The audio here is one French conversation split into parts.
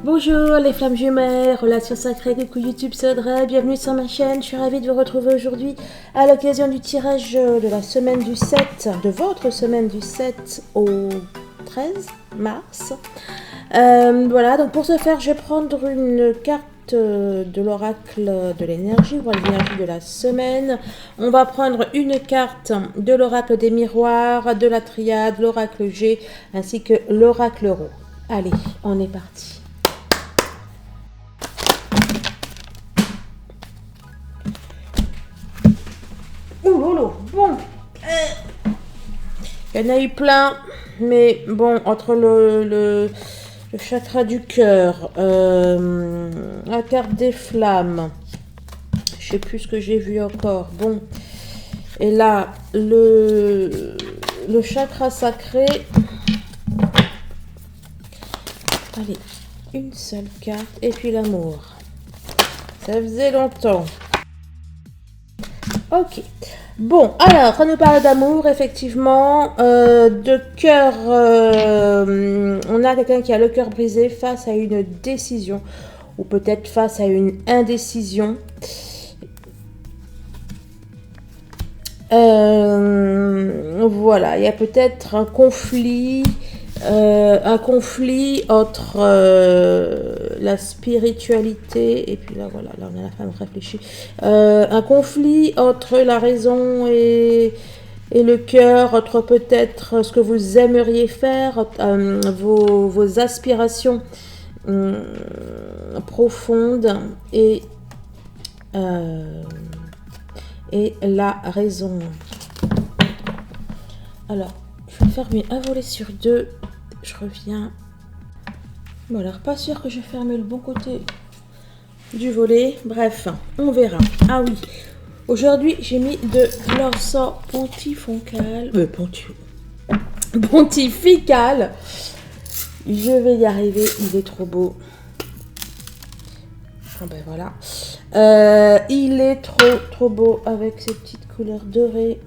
Bonjour les flammes jumelles, relations sacrées, coucou YouTube, c'est Audrey, bienvenue sur ma chaîne. Je suis ravie de vous retrouver aujourd'hui à l'occasion du tirage de la semaine du 7, de votre semaine du 7 au 13 mars. Voilà, donc pour ce faire, je vais prendre une carte de l'oracle de l'énergie, ou l'énergie de la semaine. On va prendre une carte de l'oracle des miroirs, de la triade, l'oracle G, ainsi que l'oracle rond. Allez, on est parti. Bon, il y en a eu plein, mais bon, entre le chakra du cœur, la carte des flammes, je sais plus ce que j'ai vu encore, bon, et là, le chakra sacré, allez, une seule carte, et puis l'amour, ça faisait longtemps. Ok. Bon, alors, quand on nous parle d'amour, effectivement, de cœur, on a quelqu'un qui a le cœur brisé face à une décision, ou peut-être face à une indécision. Voilà, il y a peut-être un conflit entre la spiritualité et puis là voilà, là on a la femme réfléchie, un conflit entre la raison et le cœur, entre peut-être ce que vous aimeriez faire, vos aspirations profondes et la raison. Alors, je vais fermer un volet sur deux. Je reviens. Bon, alors, pas sûr que je ferme le bon côté du volet. Bref, on verra. Ah oui, aujourd'hui, j'ai mis de l'encens pontifical. Pontifical. Je vais y arriver. Il est trop beau. Ah ben voilà. Il est trop beau avec ses petites couleurs dorées.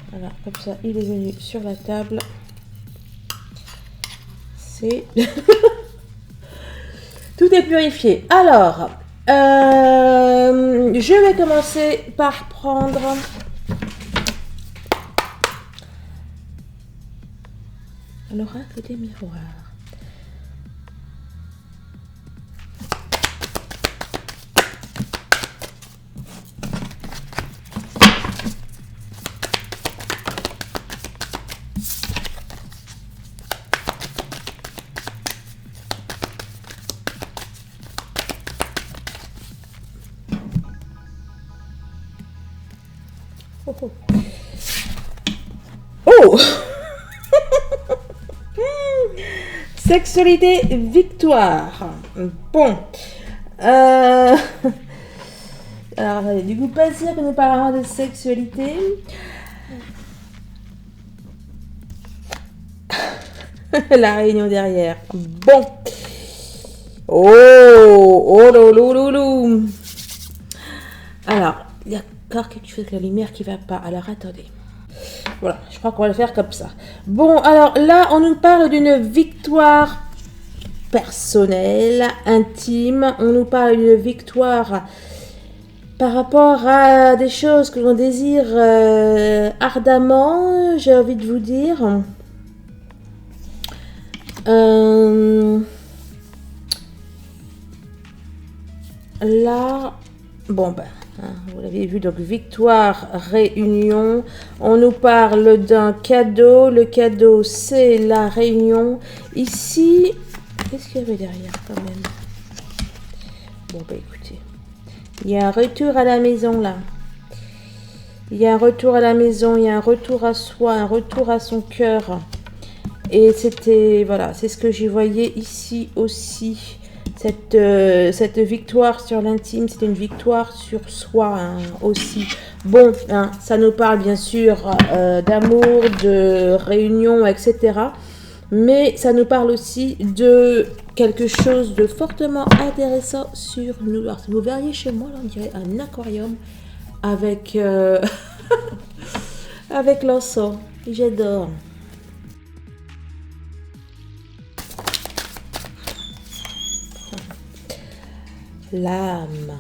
Voilà, comme ça, il est venu sur la table. C'est... Tout est purifié. Alors, je vais commencer par prendre... l'oracle des miroirs. Oh, oh. Oh. Sexualité, victoire. Bon. Alors, du coup, pas sûr que nous parlerons de sexualité. La réunion derrière. Bon. Oh loulou. Alors, il y a encore quelque chose avec la lumière qui va pas. Alors, attendez. Voilà, je crois qu'on va le faire comme ça. Bon, alors là, on nous parle d'une victoire personnelle, intime. On nous parle d'une victoire par rapport à des choses que l'on désire ardemment, j'ai envie de vous dire. Là, bon ben... Vous l'avez vu, donc victoire, réunion. On nous parle d'un cadeau. Le cadeau, c'est la réunion. Ici, qu'est-ce qu'il y avait derrière quand même? Bon, bah écoutez. Il y a un retour à la maison là. Il y a un retour à la maison, il y a un retour à soi, un retour à son cœur. Et c'était, voilà, c'est ce que j'y voyais ici aussi. Cette victoire sur l'intime, c'est une victoire sur soi hein, aussi. Bon, hein, ça nous parle bien sûr d'amour, de réunion, etc. Mais ça nous parle aussi de quelque chose de fortement intéressant sur nous. Alors, si vous verriez chez moi, là, on dirait un aquarium avec Avec l'encens. J'adore. L'âme.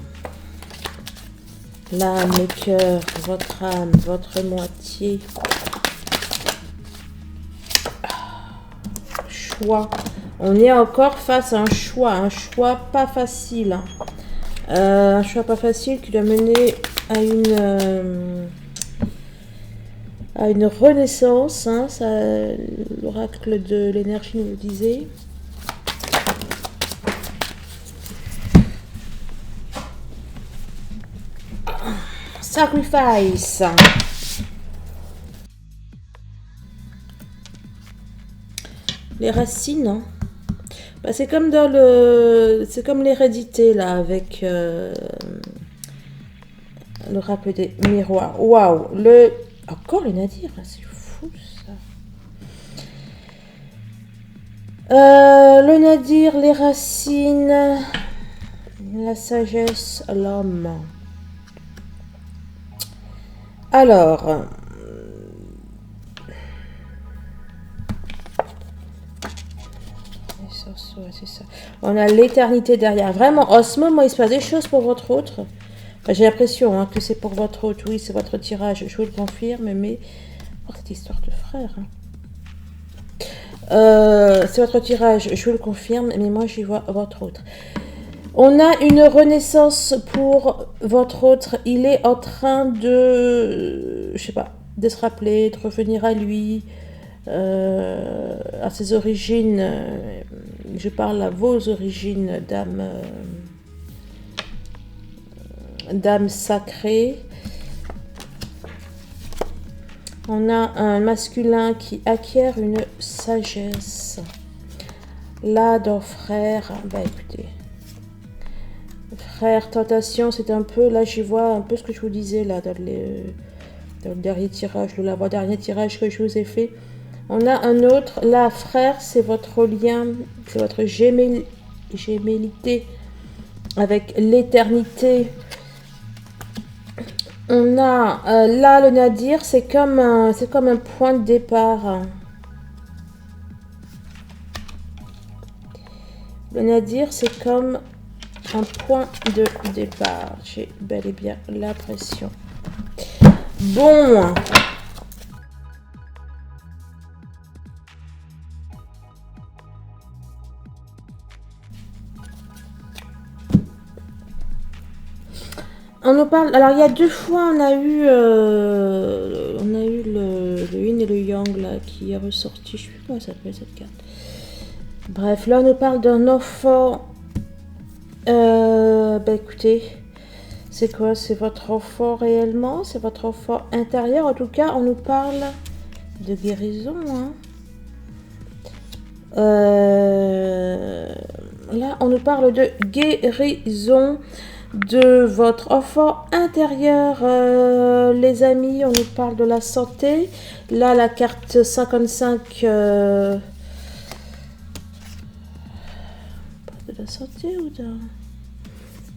L'âme, le cœur, votre âme, votre moitié. Choix. On est encore face à un choix pas facile. Un choix pas facile qui doit mener à une renaissance. Hein, l'oracle de l'énergie nous le disait. Sacrifice. Les racines. Hein. Bah, c'est comme dans c'est comme l'hérédité là avec le rappel des miroirs. Waouh, encore le nadir, c'est fou ça. Le nadir, les racines, la sagesse, l'homme. Alors, c'est ça. On a l'éternité derrière. Vraiment, en ce moment, il se passe des choses pour votre autre. Enfin, j'ai l'impression que c'est pour votre autre. Oui, c'est votre tirage. Je vous le confirme, mais cette histoire de frère. C'est votre tirage. Je vous le confirme, mais moi, j'y vois votre autre. On a une renaissance pour votre autre. Il est en train de, je sais pas, de se rappeler, de revenir à lui, à ses origines. Je parle à vos origines, d'âme sacrée. On a un masculin qui acquiert une sagesse. Là, dans frère, bah écoutez. Frère, tentation, c'est un peu, là j'y vois un peu ce que je vous disais là dans le dernier tirage, le l'avant-dernier tirage que je vous ai fait. On a un autre, là frère, c'est votre lien, c'est votre gémellité avec l'éternité. On a là le nadir, c'est comme un point de départ. Le nadir, c'est comme un point de départ. J'ai bel et bien l'impression. Bon. On nous parle. Alors il y a 2 fois on a eu le yin et le yang là qui est ressorti. Je sais plus comment ça s'appelle cette carte. Bref, là on nous parle d'un enfant. Bah écoutez, c'est quoi? C'est votre enfant réellement? C'est votre enfant intérieur? En tout cas, on nous parle de guérison. Hein. Là, on nous parle de guérison de votre enfant intérieur. Les amis, on nous parle de la santé. Là, la carte 55... de la santé ou d'un...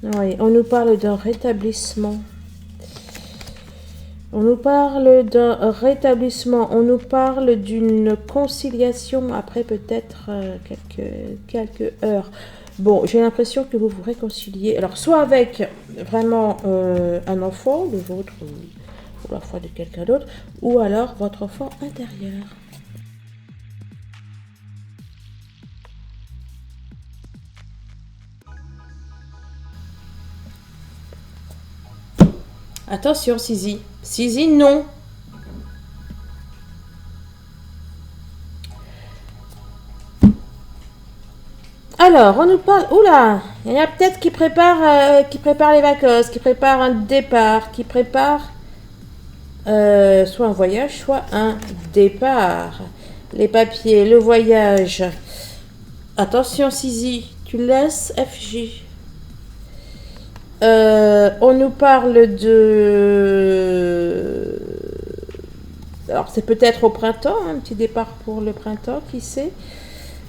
Oui, on nous parle d'un rétablissement. On nous parle d'un rétablissement. On nous parle d'une conciliation après peut-être quelques heures. Bon, j'ai l'impression que vous vous réconciliez. Alors, soit avec vraiment un enfant, le vôtre ou la foi de quelqu'un d'autre, ou alors votre enfant intérieur. Attention, Sizi. Sizi, non. Alors, on nous parle... Oula, il y en a peut-être qui préparent les vacances, qui préparent un départ, qui préparent soit un voyage, soit un départ. Les papiers, le voyage. Attention, Sizi, tu laisses FJ. On nous parle de... Alors, c'est peut-être au printemps, un petit départ pour le printemps, qui sait.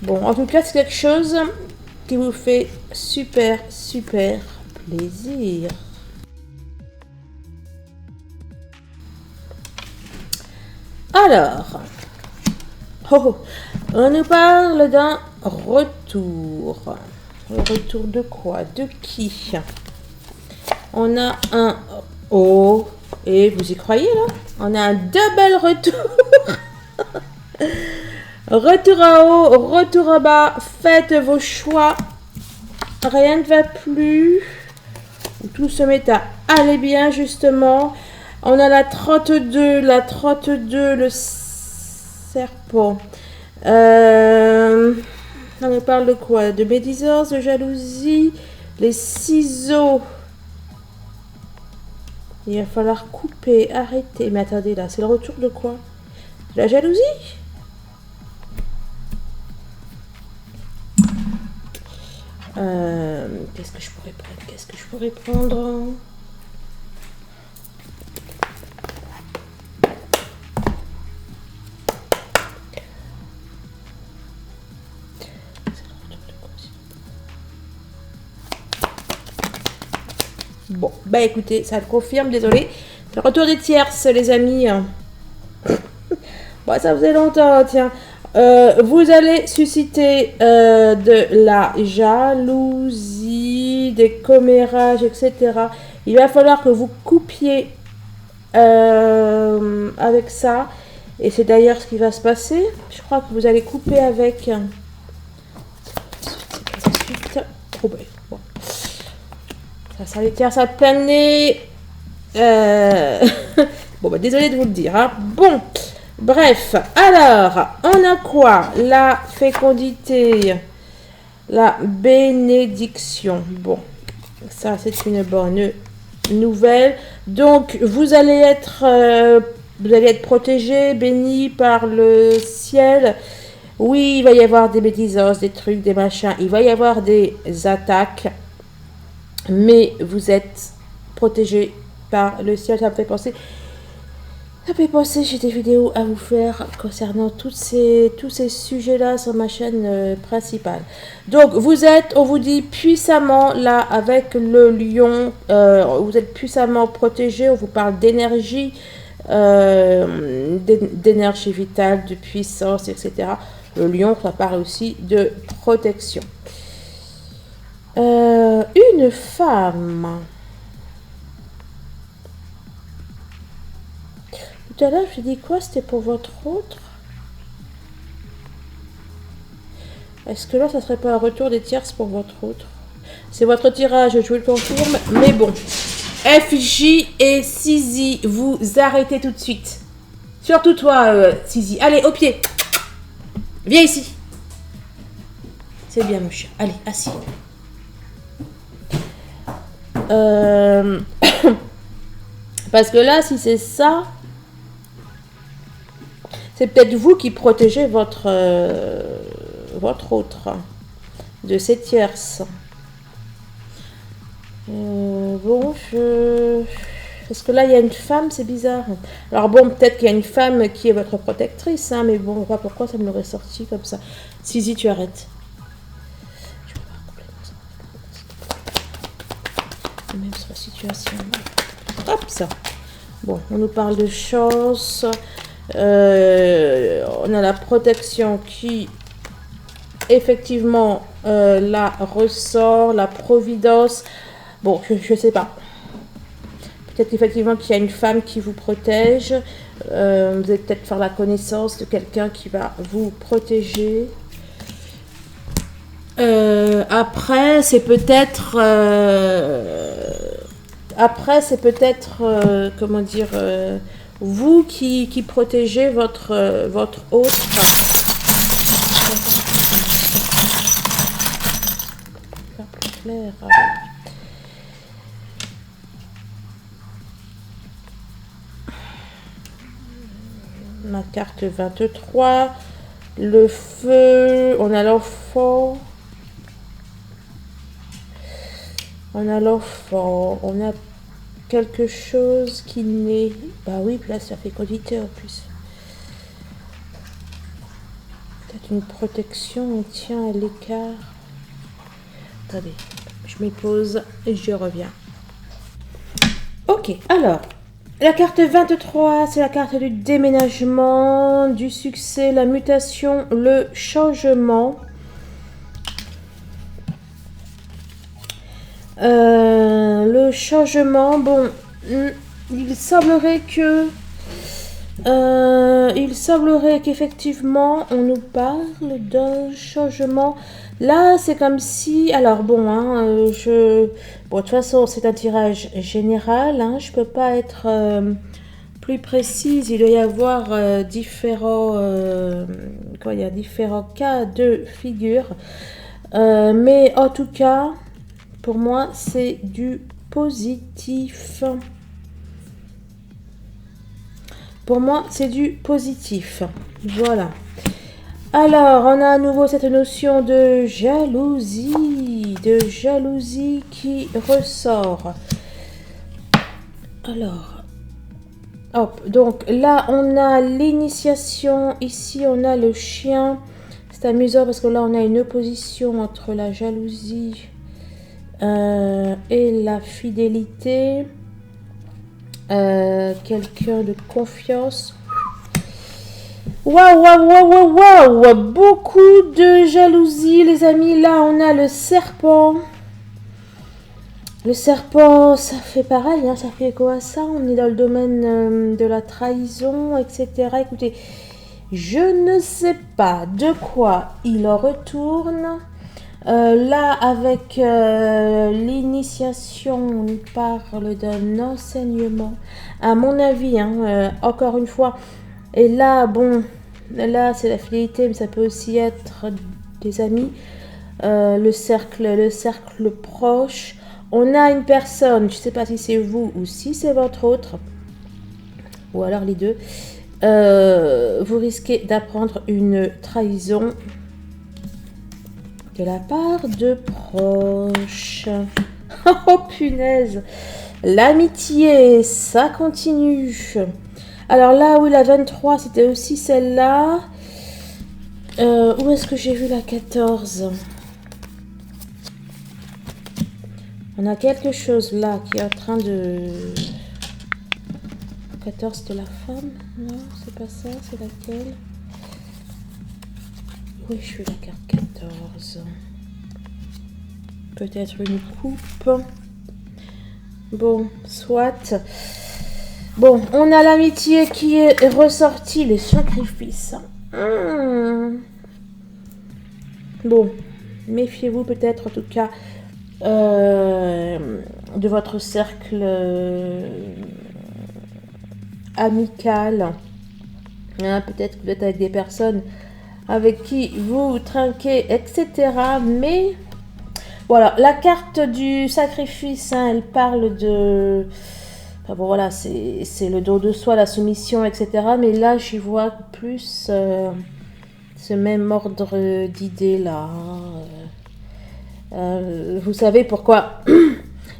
Bon, en tout cas, c'est quelque chose qui vous fait super, super plaisir. Alors, on nous parle d'un retour. Le retour de quoi? De qui? On a un haut. Et vous y croyez là? On a un double retour. Retour en haut, retour en bas. Faites vos choix. Rien ne va plus. Tout se met à aller bien justement. On a la 32, le serpent. On nous parle de quoi? De médisance, de jalousie, les ciseaux. Il va falloir couper, arrêter. Mais attendez, là, c'est le retour de quoi? De la jalousie? Qu'est-ce que je pourrais prendre? Qu'est-ce que je pourrais prendre? Bon, bah écoutez, ça le confirme, désolé. Le retour des tierces, les amis. Bon, ça faisait longtemps, tiens. Vous allez susciter de la jalousie, des commérages, etc. Il va falloir que vous coupiez avec ça. Et c'est d'ailleurs ce qui va se passer. Je crois que vous allez couper avec... Oh ben, bon. Ça les tient ça plein de nez. Bon, bah, désolé de vous le dire. Hein. Bon, bref. Alors, on a quoi? La fécondité. La bénédiction. Bon, ça, c'est une bonne nouvelle. Donc, vous allez être protégé, béni par le ciel. Oui, il va y avoir des médisances, des trucs, des machins. Il va y avoir des attaques. Mais vous êtes protégé par le ciel. Ça me fait penser, j'ai des vidéos à vous faire concernant tous ces sujets-là sur ma chaîne principale. Donc, on vous dit puissamment, là, avec le lion, vous êtes puissamment protégé. On vous parle d'énergie, d'énergie vitale, de puissance, etc. Le lion, ça parle aussi de protection. Une femme. Tout à l'heure, je dis quoi? C'était pour votre autre? Est-ce que là, ça serait pas un retour des tierces pour votre autre? C'est votre tirage, je vous le confirme. Mais bon. FJ et Sizi, vous arrêtez tout de suite. Surtout toi, Sizi. Allez, au pied. Viens ici. C'est bien, mon chien. Allez, assis. Parce que là, si c'est ça, c'est peut-être vous qui protégez votre autre de ces tierces. Bon, parce que là, il y a une femme, c'est bizarre. Alors bon, peut-être qu'il y a une femme qui est votre protectrice, hein, mais bon, pas pourquoi ça me l'aurait sorti comme ça. Sizi, tu arrêtes. Même sur la situation. Hop, ça. Bon, on nous parle de chance. On a la protection qui, effectivement, la ressort, la providence. Bon, je sais pas. Peut-être effectivement qu'il y a une femme qui vous protège. Vous allez peut-être faire la connaissance de quelqu'un qui va vous protéger. Après, c'est peut-être... comment dire... vous qui protégez votre autre. Plus clair. Ma carte 23. Le feu. On a l'enfant. On a l'enfant. On a quelque chose qui naît. Bah oui, là ça fait qualité en plus. Peut-être une protection, on tient à l'écart. Attendez, je me pose et je reviens. Ok, alors, La carte 23, c'est la carte du déménagement, du succès, la mutation, le changement. Le changement, bon, il semblerait qu'effectivement on nous parle d'un changement. Là, c'est comme si, alors bon, bon, de toute façon, c'est un tirage général, hein, je peux pas être plus précise. Il doit y avoir différents cas de figure, mais en tout cas, pour moi, c'est du positif. Pour moi, c'est du positif. Voilà. Alors, on a à nouveau cette notion de jalousie qui ressort. Alors, hop, donc là, on a l'initiation. Ici, on a le chien. C'est amusant parce que là, on a une opposition entre la jalousie et la fidélité. Quelqu'un de confiance. Waouh, waouh, waouh, waouh, waouh, beaucoup de jalousie, les amis. Là, on a le serpent. Le serpent, ça fait pareil, hein, ça fait quoi ça? On est dans le domaine de la trahison, etc. Écoutez, je ne sais pas de quoi il en retourne. Là, avec l'initiation, on parle d'un enseignement. À mon avis, hein, encore une fois. Et là, bon, là, c'est la fidélité, mais ça peut aussi être des amis. Le cercle proche. On a une personne, je ne sais pas si c'est vous ou si c'est votre autre, ou alors les deux. Vous risquez d'apprendre une trahison de la part de proches. Oh punaise. L'amitié, ça continue. Alors là, oui, la 23, c'était aussi celle-là. Où est-ce que j'ai vu la 14? On a quelque chose là qui est en train de... 14 de la femme? Non, c'est pas ça, c'est laquelle? Oui, je suis la carte 14. Peut-être une coupe. Bon, soit. Bon, on a l'amitié qui est ressortie, les sacrifices. Bon, méfiez-vous peut-être en tout cas de votre cercle amical. Hein, peut-être que vous êtes avec des personnes avec qui vous trinquez, etc. Mais voilà, la carte du sacrifice, hein, elle parle de... Enfin bon, voilà, c'est le don de soi, la soumission, etc. Mais là, j'y vois plus ce même ordre d'idées là. Vous savez pourquoi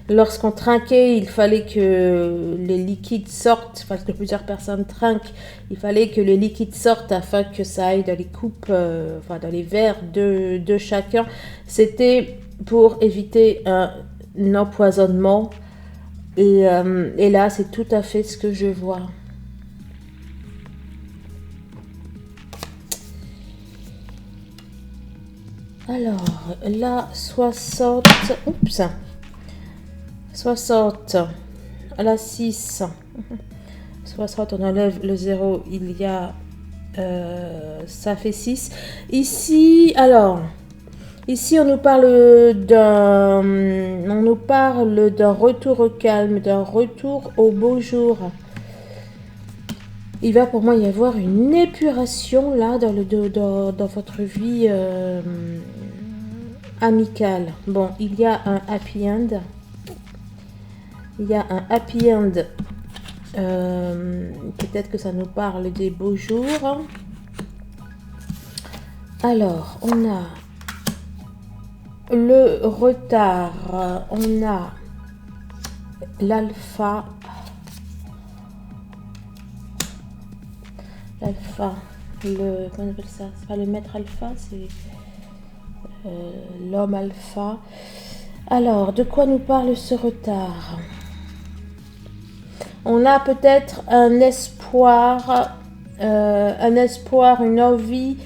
lorsqu'on trinquait, il fallait que les liquides sortent, parce que plusieurs personnes trinquent, il fallait que les liquides sortent afin que ça aille dans les coupes, enfin dans les verres de chacun. C'était pour éviter un empoisonnement. Et là, c'est tout à fait ce que je vois. Alors, là, 60... Oups 60, la 6, 60, on enlève le 0, il y a, ça fait 6. Ici, alors, ici on nous parle d'un retour au calme, d'un retour au beau jour. Il va pour moi y avoir une épuration là dans votre vie amicale. Bon, il y a un happy end. Il y a un happy end. Peut-être que ça nous parle des beaux jours. Alors, on a le retard. On a l'alpha. L'alpha. Comment on appelle ça? C'est pas le maître alpha, c'est l'homme alpha. Alors, de quoi nous parle ce retard? On a peut-être un espoir, une envie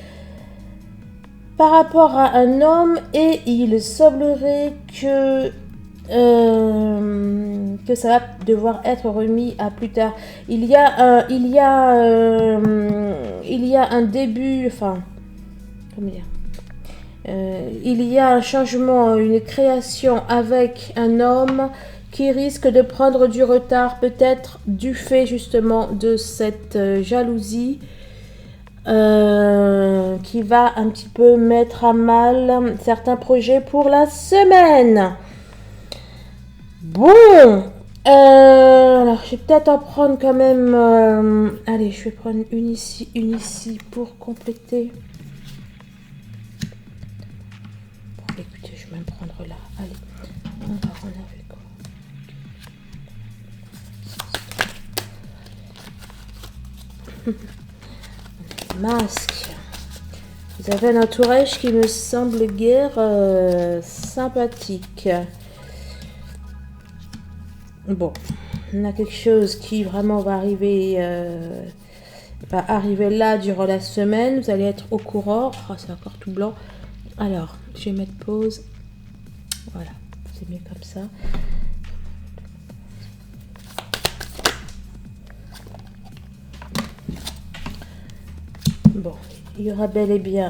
par rapport à un homme, et il semblerait que ça va devoir être remis à plus tard. Il y a un début, enfin, comment dire, il y a un changement, une création avec un homme qui risque de prendre du retard, peut-être du fait justement de cette jalousie qui va un petit peu mettre à mal certains projets pour la semaine. Bon, alors je vais peut-être en prendre quand même, allez, je vais prendre une ici pour compléter. Bon, écoutez, je vais me prendre là, allez, on va en avec quoi. Masque. Vous avez un entourage qui me semble guère sympathique. Bon, on a quelque chose qui vraiment va arriver là durant la semaine. Vous allez être au courant. Oh, c'est encore tout blanc. Alors, je vais mettre pause. Voilà, c'est mieux comme ça. Bon, il y aura bel et bien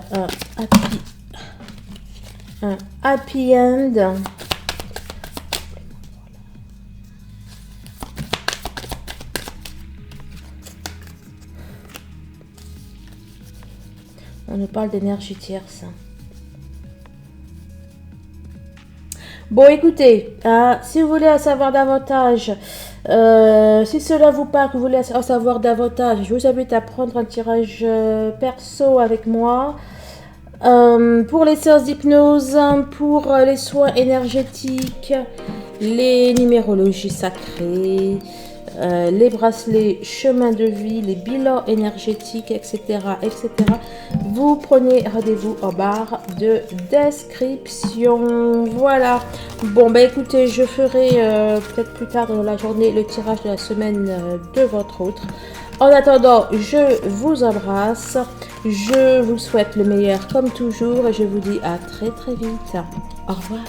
un happy end. On nous parle d'énergie tierce. Bon, écoutez, si vous voulez en savoir davantage, si cela vous parle, que vous voulez en savoir davantage, je vous invite à prendre un tirage perso avec moi. Pour les séances d'hypnose, pour les soins énergétiques, les numérologies sacrées, les bracelets chemin de vie, les bilans énergétiques, etc., etc. Vous prenez rendez-vous en barre de description. Voilà. Bon, bah écoutez, je ferai peut-être plus tard dans la journée le tirage de la semaine de votre autre. En attendant, je vous embrasse. Je vous souhaite le meilleur comme toujours et je vous dis à très très vite. Au revoir.